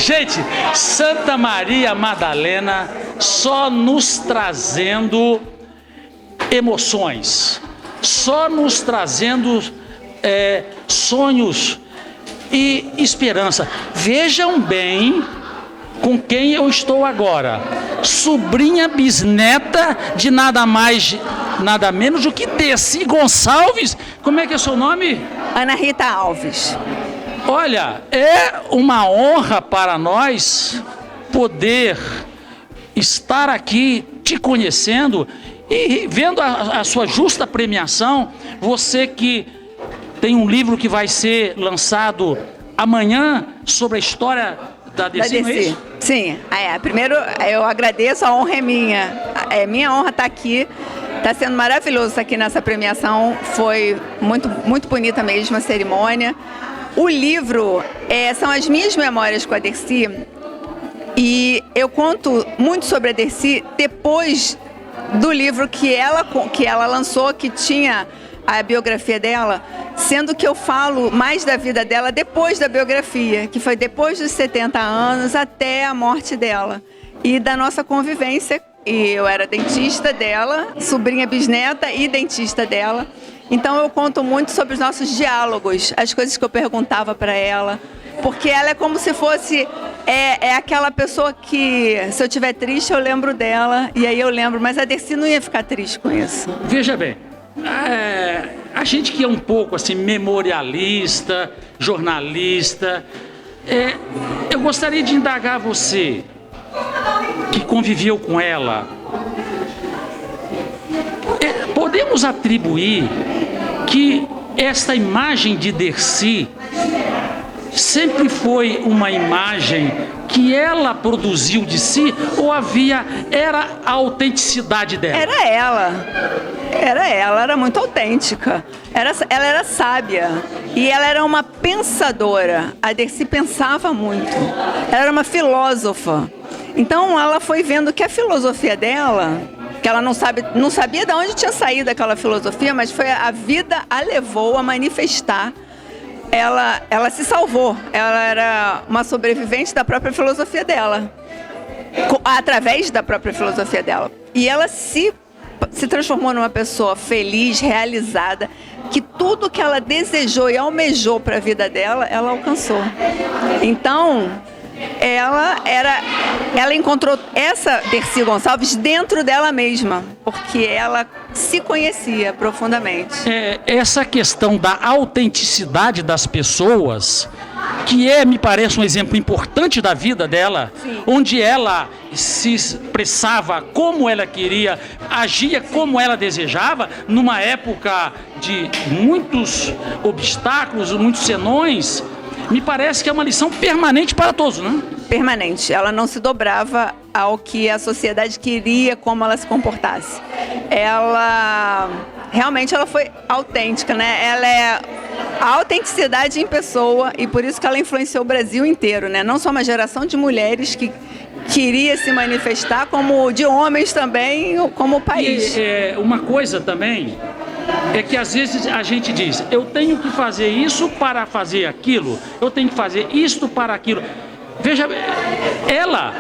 Gente, Santa Maria Madalena só nos trazendo emoções, só nos trazendo sonhos e esperança. Vejam bem com quem eu estou agora. Sobrinha bisneta de nada mais, nada menos do que Dercy Gonçalves. Como é que é o seu nome? Ana Rita Alves. Olha, é uma honra para nós poder estar aqui te conhecendo e vendo a sua justa premiação. Você que tem um livro que vai ser lançado amanhã sobre a história da Dercy, não é isso? Sim. Primeiro, eu agradeço, a honra é minha. É minha honra estar aqui. Está sendo maravilhoso estar aqui nessa premiação. Foi muito, muito bonita mesmo a cerimônia. O livro são as minhas memórias com a Dercy. E eu conto muito sobre a Dercy depois do livro que ela lançou, que tinha a biografia dela, sendo que eu falo mais da vida dela depois da biografia, que foi depois dos 70 anos até a morte dela. E da nossa convivência, e eu era dentista dela, sobrinha bisneta e dentista dela. Então eu conto muito sobre os nossos diálogos, as coisas que eu perguntava para ela, porque ela é como se fosse aquela pessoa que, se eu estiver triste, eu lembro dela, e aí eu lembro, mas a Dercy não ia ficar triste com isso. Veja bem, a gente que é um pouco assim memorialista, jornalista, eu gostaria de indagar você, que conviveu com ela, podemos atribuir que esta imagem de Dercy sempre foi uma imagem que ela produziu de si, ou era a autenticidade dela? Era ela, era muito autêntica. Ela era sábia e ela era uma pensadora. A Dercy pensava muito. Ela era uma filósofa. Então ela foi vendo que a filosofia dela, que ela não sabia de onde tinha saído aquela filosofia, mas foi a vida a levou a manifestar. Ela se salvou, ela era uma sobrevivente da própria filosofia dela, através da própria filosofia dela. E ela se transformou numa pessoa feliz, realizada, que tudo que ela desejou e almejou para a vida dela, ela alcançou. Então, ela encontrou essa Dercy Gonçalves dentro dela mesma, porque ela se conhecia profundamente. Essa questão da autenticidade das pessoas, que me parece um exemplo importante da vida dela, sim, onde ela se expressava como ela queria, agia como ela desejava, numa época de muitos obstáculos, muitos senões. Me parece que é uma lição permanente para todos, né? Permanente. Ela não se dobrava ao que a sociedade queria, como ela se comportasse. Realmente ela foi autêntica, né? Ela é a autenticidade em pessoa, e por isso que ela influenciou o Brasil inteiro, né? Não só uma geração de mulheres que queria se manifestar, como de homens também, como o país. Uma coisa também é que às vezes a gente diz, eu tenho que fazer isso para fazer aquilo, eu tenho que fazer isto para aquilo. Veja, ela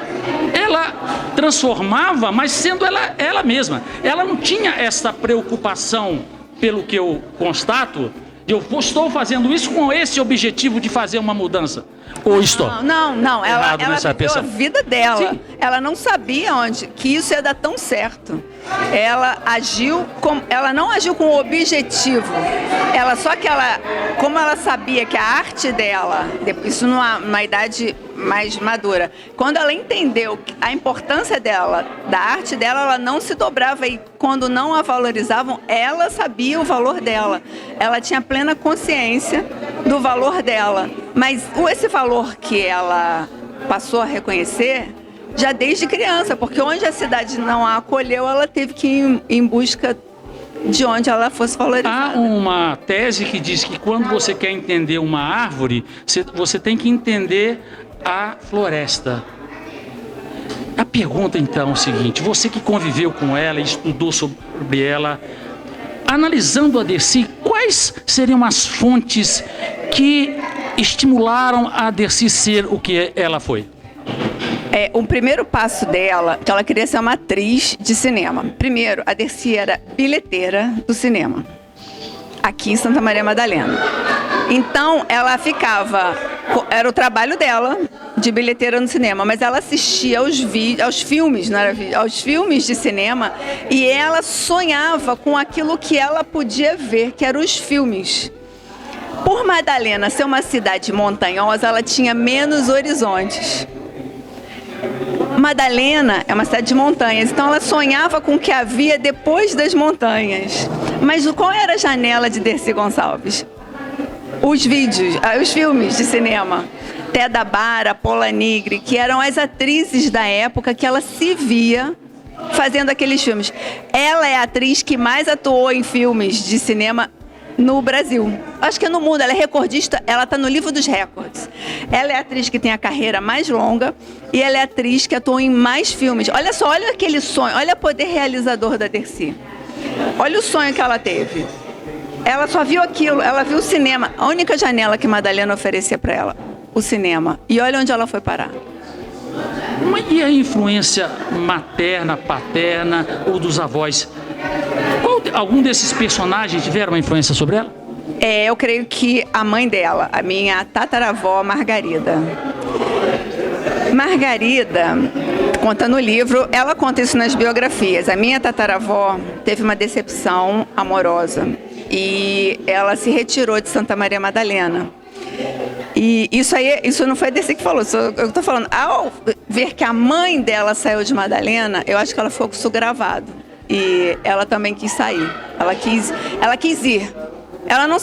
transformava, mas sendo ela mesma. Ela não tinha essa preocupação, pelo que eu constato, de eu estou fazendo isso com esse objetivo de fazer uma mudança. Ou estou? Não. Ela viveu a vida dela. Sim. Ela não sabia que isso ia dar tão certo. Ela não agiu com objetivo. Como ela sabia que a arte dela, isso numa idade mais madura, quando ela entendeu a importância dela, da arte dela, ela não se dobrava, e quando não a valorizavam, ela sabia o valor dela. Ela tinha plena consciência do valor dela. Mas esse valor que ela passou a reconhecer já desde criança, porque onde a cidade não a acolheu, ela teve que ir em busca de onde ela fosse valorizada. Há uma tese que diz que quando você quer entender uma árvore, você tem que entender a floresta. A pergunta então é o seguinte: você que conviveu com ela, estudou sobre ela, analisando a Dercy, quais seriam as fontes que estimularam a Dercy ser o que ela foi? O primeiro passo dela, que ela queria ser uma atriz de cinema. Primeiro, a Dercy era bilheteira do cinema, aqui em Santa Maria Madalena. Então, ela ficava... Era o trabalho dela, de bilheteira no cinema, mas ela assistia aos filmes, não era, aos filmes de cinema, e ela sonhava com aquilo que ela podia ver, que eram os filmes. Por Madalena ser uma cidade montanhosa, ela tinha menos horizontes. Madalena é uma cidade de montanhas, então ela sonhava com o que havia depois das montanhas. Mas qual era a janela de Dercy Gonçalves? Os filmes de cinema. Theda Bara, Paula Nigri, que eram as atrizes da época que ela se via fazendo aqueles filmes. Ela é a atriz que mais atuou em filmes de cinema no Brasil. Acho que é no mundo, ela é recordista, ela está no livro dos recordes. Ela é a atriz que tem a carreira mais longa e ela é a atriz que atuou em mais filmes. Olha só, olha aquele sonho, olha o poder realizador da Dercy. Olha o sonho que ela teve. Ela só viu aquilo, ela viu o cinema. A única janela que Madalena oferecia para ela, o cinema. E olha onde ela foi parar. E a influência materna, paterna ou dos avós? Algum desses personagens tiveram uma influência sobre ela? Eu creio que a mãe dela, a minha tataravó Margarida. Margarida, conta no livro, ela conta isso nas biografias. A minha tataravó teve uma decepção amorosa e ela se retirou de Santa Maria Madalena. E isso não foi a Dercy que falou, eu estou falando, ao ver que a mãe dela saiu de Madalena, eu acho que ela ficou com isso gravado. E ela também quis sair, ela quis ir.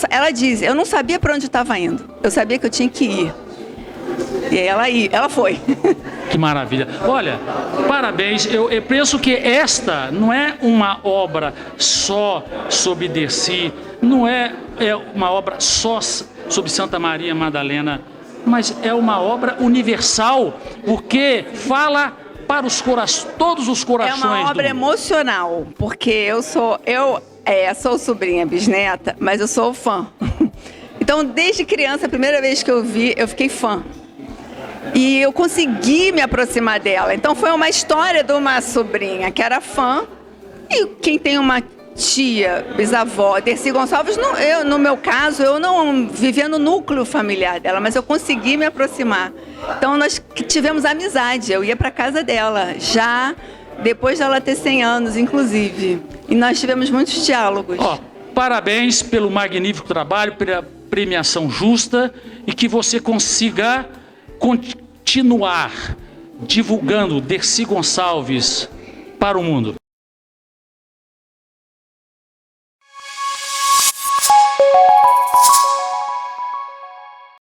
Ela diz, eu não sabia para onde estava indo, eu sabia que eu tinha que ir. E ela foi. Que maravilha. Olha, parabéns. Eu penso que esta não é uma obra só sobre Dercy, não é uma obra só sobre Santa Maria Madalena, mas é uma obra universal, porque fala para todos os corações. É uma obra emocional, porque eu sou sobrinha, bisneta, mas eu sou fã. Então, desde criança, a primeira vez que eu vi, eu fiquei fã. E eu consegui me aproximar dela. Então, foi uma história de uma sobrinha que era fã. E quem tem uma tia, bisavó, Dercy Gonçalves, no meu caso, eu não vivia no núcleo familiar dela, mas eu consegui me aproximar. Então, nós tivemos amizade. Eu ia para casa dela, já depois dela ter 100 anos, inclusive. E nós tivemos muitos diálogos. Parabéns pelo magnífico trabalho, pela premiação justa e que você consiga continuar divulgando Dercy Gonçalves para o mundo.